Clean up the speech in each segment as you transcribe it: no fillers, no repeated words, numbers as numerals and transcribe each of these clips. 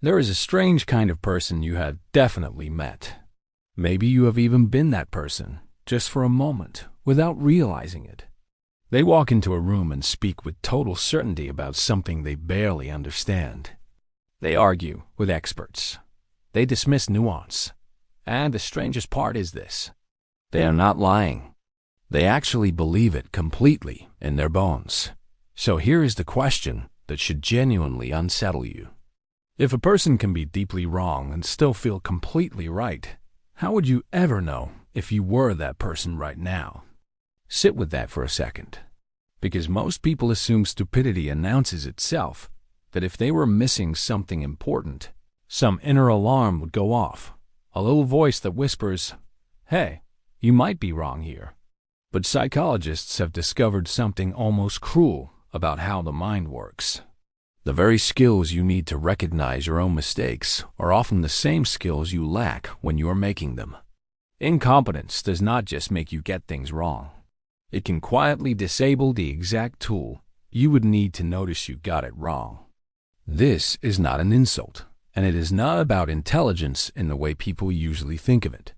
There is a strange kind of person you have definitely met. Maybe you have even been that person, just for a moment, without realizing it. They walk into a room and speak with total certainty about something they barely understand. They argue with experts. They dismiss nuance. And the strangest part is this: they are not lying. They actually believe it completely in their bones. So here is the question that should genuinely unsettle you. If a person can be deeply wrong and still feel completely right, how would you ever know if you were that person right now? Sit with that for a second. Because most people assume stupidity announces itself, that if they were missing something important, some inner alarm would go off, a little voice that whispers, "Hey, you might be wrong here." But psychologists have discovered something almost cruel about how the mind works. The very skills you need to recognize your own mistakes are often the same skills you lack when you are making them. Incompetence does not just make you get things wrong. It can quietly disable the exact tool you would need to notice you got it wrong. This is not an insult, and it is not about intelligence in the way people usually think of it.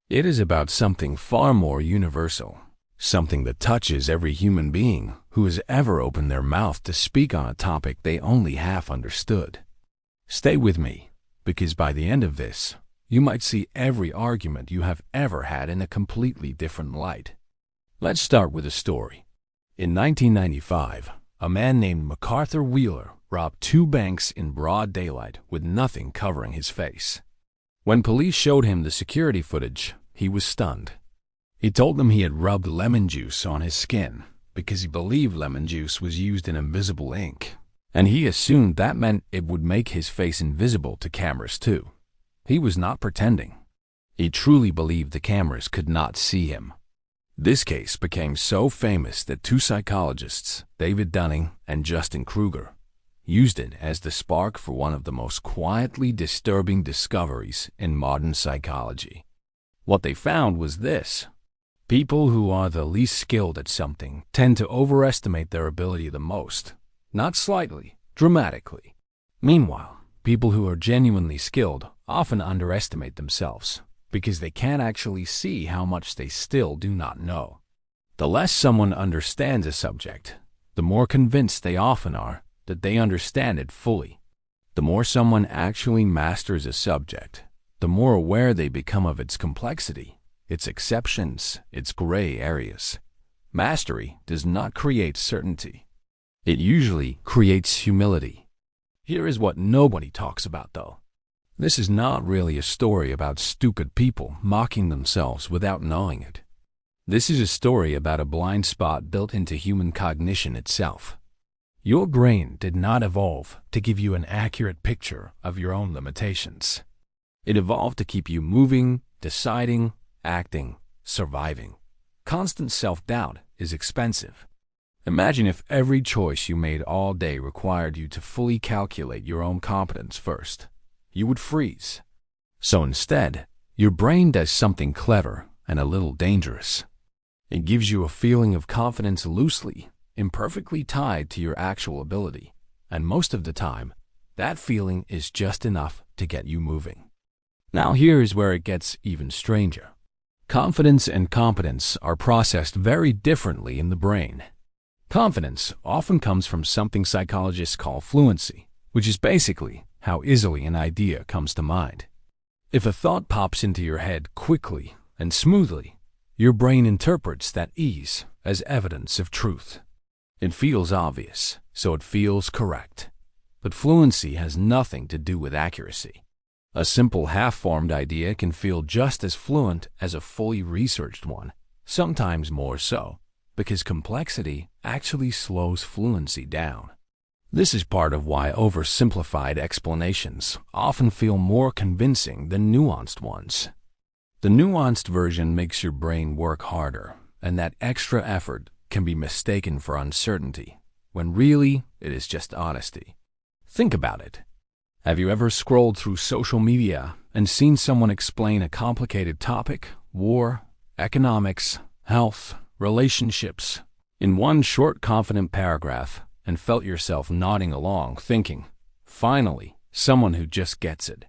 It is about something far more universal, something that touches every human being who has ever opened their mouth to speak on a topic they only half understood. Stay with me, because by the end of this, you might see every argument you have ever had in a completely different light. Let's start with a story. In 1995, a man named MacArthur Wheeler robbed 2 banks in broad daylight with nothing covering his face. When police showed him the security footage, he was stunned. He told them he had rubbed lemon juice on his skin because he believed lemon juice was used in invisible ink, and he assumed that meant it would make his face invisible to cameras too. He was not pretending. He truly believed the cameras could not see him. This case became so famous that 2 psychologists, David Dunning and Dunning-Kruger, used it as the spark for one of the most quietly disturbing discoveries in modern psychology. What they found was this: people who are the least skilled at something tend to overestimate their ability the most, not slightly, dramatically. Meanwhile, people who are genuinely skilled often underestimate themselves because they can't actually see how much they still do not know. The less someone understands a subject, the more convinced they often are that they understand it fully. The more someone actually masters a subject, the more aware they become of its complexity, its exceptions, its gray areas. Mastery does not create certainty. It usually creates humility. Here is what nobody talks about, though. This is not really a story about stupid people mocking themselves without knowing it. This is a story about a blind spot built into human cognition itself. Your brain did not evolve to give you an accurate picture of your own limitations. It evolved to keep you moving, deciding, acting, surviving. Constant self-doubt is expensive. Imagine if every choice you made all day required you to fully calculate your own competence first. You would freeze. So instead, your brain does something clever and a little dangerous. It gives you a feeling of confidence loosely, imperfectly tied to your actual ability, and most of the time, that feeling is just enough to get you moving. Now here is where it gets even stranger. Confidence and competence are processed very differently in the brain. Confidence often comes from something psychologists call fluency, which is basically how easily an idea comes to mind. If a thought pops into your head quickly and smoothly, your brain interprets that ease as evidence of truth. It feels obvious, so it feels correct. But fluency has nothing to do with accuracy. A simple half-formed idea can feel just as fluent as a fully researched one, sometimes more so, because complexity actually slows fluency down. This is part of why oversimplified explanations often feel more convincing than nuanced ones. The nuanced version makes your brain work harder, and that extra effort can be mistaken for uncertainty, when really it is just honesty. Think about it. Have you ever scrolled through social media and seen someone explain a complicated topic, war, economics, health, relationships, in one short, confident paragraph, and felt yourself nodding along, thinking, finally, someone who just gets it.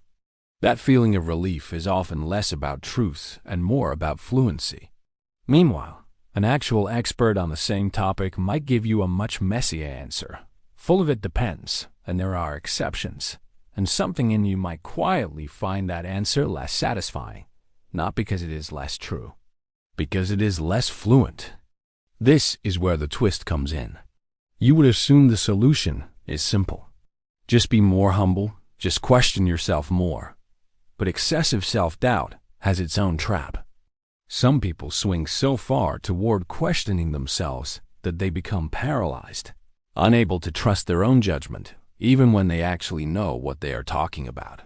That feeling of relief is often less about truth and more about fluency. Meanwhile, an actual expert on the same topic might give you a much messier answer, full of "it depends," and there are exceptions, and something in you might quietly find that answer less satisfying, not because it is less true, because it is less fluent. This is where the twist comes in. You would assume the solution is simple. Just be more humble, just question yourself more. But excessive self-doubt has its own trap. Some people swing so far toward questioning themselves that they become paralyzed, unable to trust their own judgment, even when they actually know what they are talking about.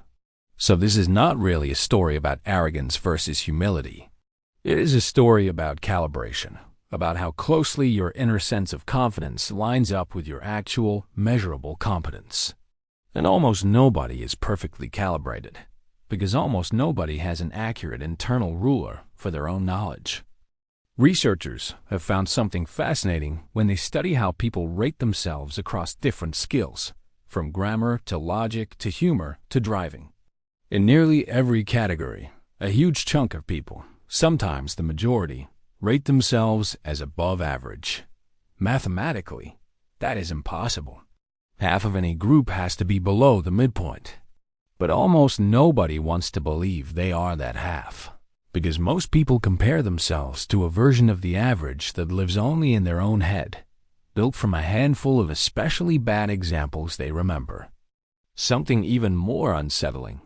So this is not really a story about arrogance versus humility. It is a story about calibration, about how closely your inner sense of confidence lines up with your actual, measurable competence. And almost nobody is perfectly calibrated, because almost nobody has an accurate internal ruler for their own knowledge. Researchers have found something fascinating when they study how people rate themselves across different skills, from grammar to logic to humor to driving. In nearly every category, a huge chunk of people, sometimes the majority, rate themselves as above average. Mathematically, that is impossible. Half of any group has to be below the midpoint. But almost nobody wants to believe they are that half, because most people compare themselves to a version of the average that lives only in their own head, built from a handful of especially bad examples they remember. Something even more unsettling.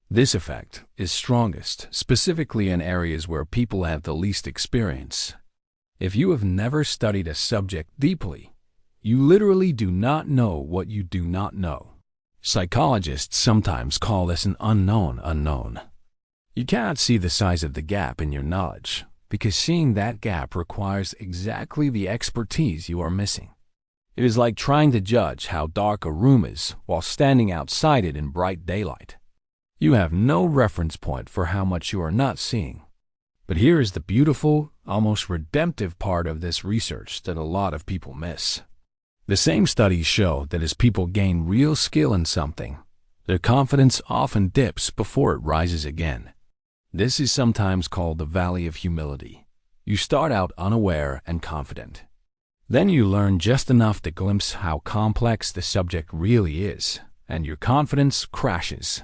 This effect is strongest specifically in areas where people have the least experience. If you have never studied a subject deeply, you literally do not know what you do not know. Psychologists sometimes call this an unknown unknown. You cannot see the size of the gap in your knowledge, because seeing that gap requires exactly the expertise you are missing. It is like trying to judge how dark a room is while standing outside it in bright daylight. You have no reference point for how much you are not seeing. But here is the beautiful, almost redemptive part of this research that a lot of people miss. The same studies show that as people gain real skill in something, their confidence often dips before it rises again. This is sometimes called the valley of humility. You start out unaware and confident. Then you learn just enough to glimpse how complex the subject really is, and your confidence crashes,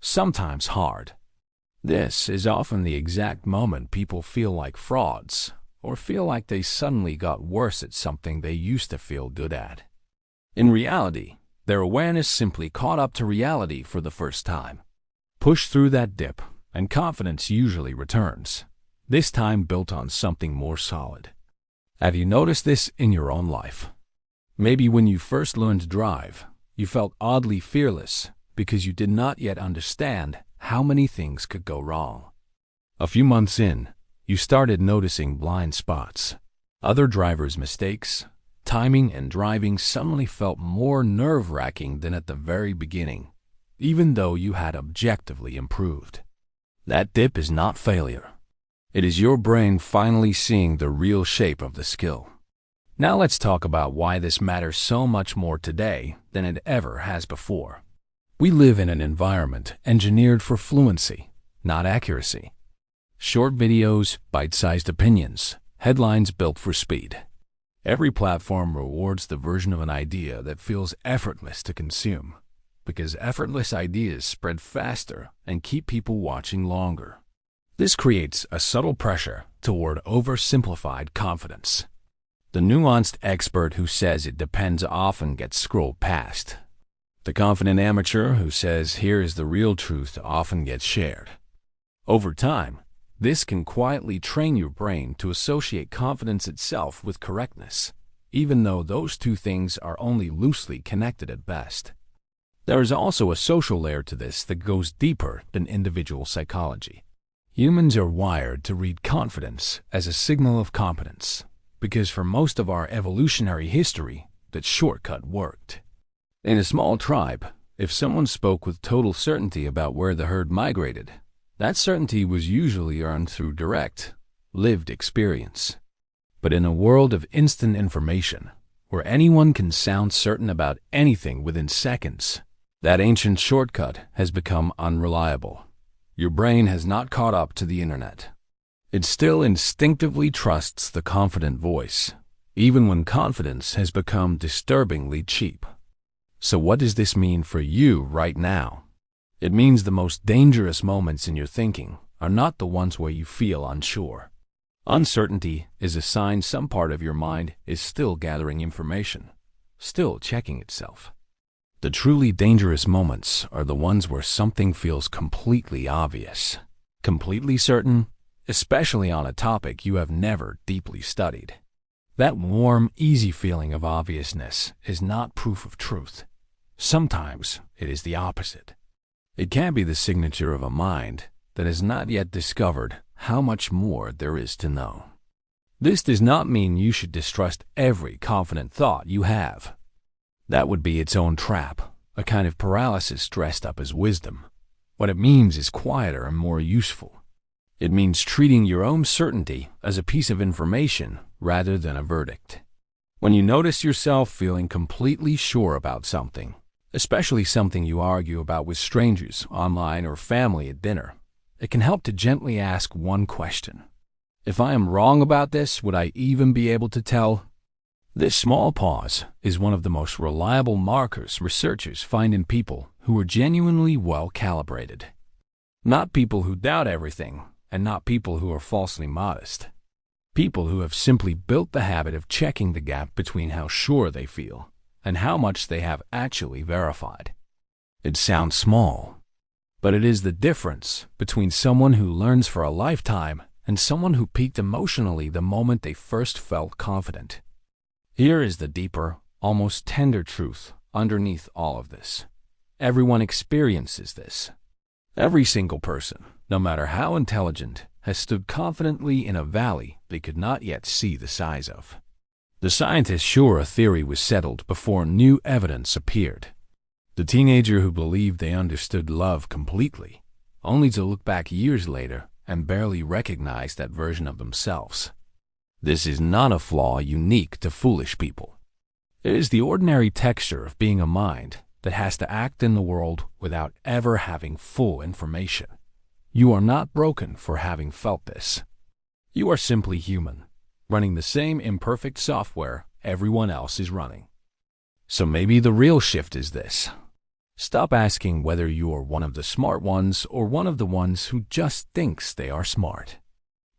sometimes hard. This is often the exact moment people feel like frauds, or feel like they suddenly got worse at something they used to feel good at. In reality, their awareness simply caught up to reality for the first time. Push through that dip, and confidence usually returns, this time built on something more solid. Have you noticed this in your own life? Maybe when you first learned to drive, you felt oddly fearless because you did not yet understand how many things could go wrong. A few months in, you started noticing blind spots. Other drivers' mistakes, timing, and driving suddenly felt more nerve-wracking than at the very beginning, even though you had objectively improved. That dip is not failure. It is your brain finally seeing the real shape of the skill. Now let's talk about why this matters so much more today than it ever has before. We live in an environment engineered for fluency, not accuracy. Short videos, bite-sized opinions, headlines built for speed. Every platform rewards the version of an idea that feels effortless to consume, because effortless ideas spread faster and keep people watching longer. This creates a subtle pressure toward oversimplified confidence. The nuanced expert who says it depends often gets scrolled past. The confident amateur who says here is the real truth often gets shared. Over time, this can quietly train your brain to associate confidence itself with correctness, even though those two things are only loosely connected at best. There is also a social layer to this that goes deeper than individual psychology. Humans are wired to read confidence as a signal of competence, because for most of our evolutionary history, that shortcut worked. In a small tribe, if someone spoke with total certainty about where the herd migrated, that certainty was usually earned through direct, lived experience. But in a world of instant information, where anyone can sound certain about anything within seconds, That ancient shortcut has become unreliable. Your brain has not caught up to the internet. It still instinctively trusts the confident voice, even when confidence has become disturbingly cheap. So what does this mean for you right now? It means the most dangerous moments in your thinking are not the ones where you feel unsure. Uncertainty is a sign some part of your mind is still gathering information, still checking itself. The truly dangerous moments are the ones where something feels completely obvious, completely certain, especially on a topic you have never deeply studied. That warm, easy feeling of obviousness is not proof of truth. Sometimes it is the opposite. It can be the signature of a mind that has not yet discovered how much more there is to know. This does not mean you should distrust every confident thought you have. That would be its own trap, a kind of paralysis dressed up as wisdom. What it means is quieter and more useful. It means treating your own certainty as a piece of information rather than a verdict. When you notice yourself feeling completely sure about something, especially something you argue about with strangers, online, or family at dinner, it can help to gently ask one question. If I am wrong about this, would I even be able to tell? This small pause is one of the most reliable markers researchers find in people who are genuinely well calibrated. Not people who doubt everything, and not people who are falsely modest. People who have simply built the habit of checking the gap between how sure they feel and how much they have actually verified. It sounds small, but it is the difference between someone who learns for a lifetime and someone who peaked emotionally the moment they first felt confident. Here is the deeper, almost tender truth underneath all of this. Everyone experiences this. Every single person, no matter how intelligent, has stood confidently in a valley they could not yet see the size of. The scientists sure a theory was settled before new evidence appeared. The teenager who believed they understood love completely, only to look back years later and barely recognize that version of themselves. This is not a flaw unique to foolish people. It is the ordinary texture of being a mind that has to act in the world without ever having full information. You are not broken for having felt this. You are simply human, running the same imperfect software everyone else is running. So maybe the real shift is this. Stop asking whether you are one of the smart ones or one of the ones who just thinks they are smart.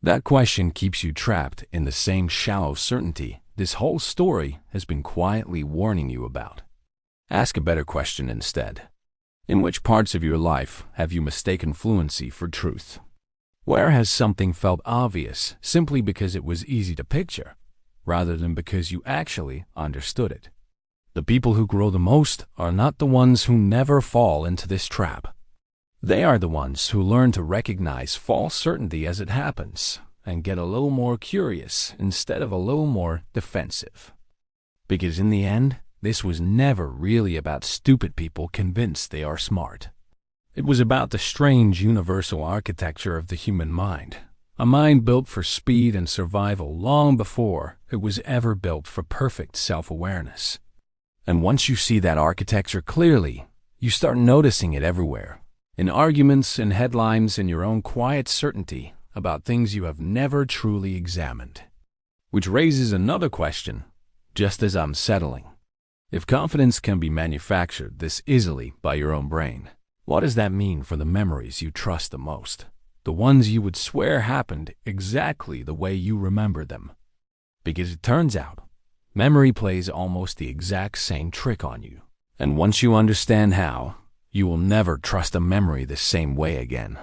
That question keeps you trapped in the same shallow certainty this whole story has been quietly warning you about. Ask a better question instead. In which parts of your life have you mistaken fluency for truth? Where has something felt obvious simply because it was easy to picture, rather than because you actually understood it? The people who grow the most are not the ones who never fall into this trap. They are the ones who learn to recognize false certainty as it happens and get a little more curious instead of a little more defensive. Because in the end, this was never really about stupid people convinced they are smart. It was about the strange universal architecture of the human mind, a mind built for speed and survival long before it was ever built for perfect self-awareness. And once you see that architecture clearly, you start noticing it everywhere, in arguments and headlines, in your own quiet certainty about things you have never truly examined. Which raises another question, just as unsettling. If confidence can be manufactured this easily by your own brain, what does that mean for the memories you trust the most? The ones you would swear happened exactly the way you remember them. Because it turns out, memory plays almost the exact same trick on you. And once you understand how, you will never trust a memory the same way again.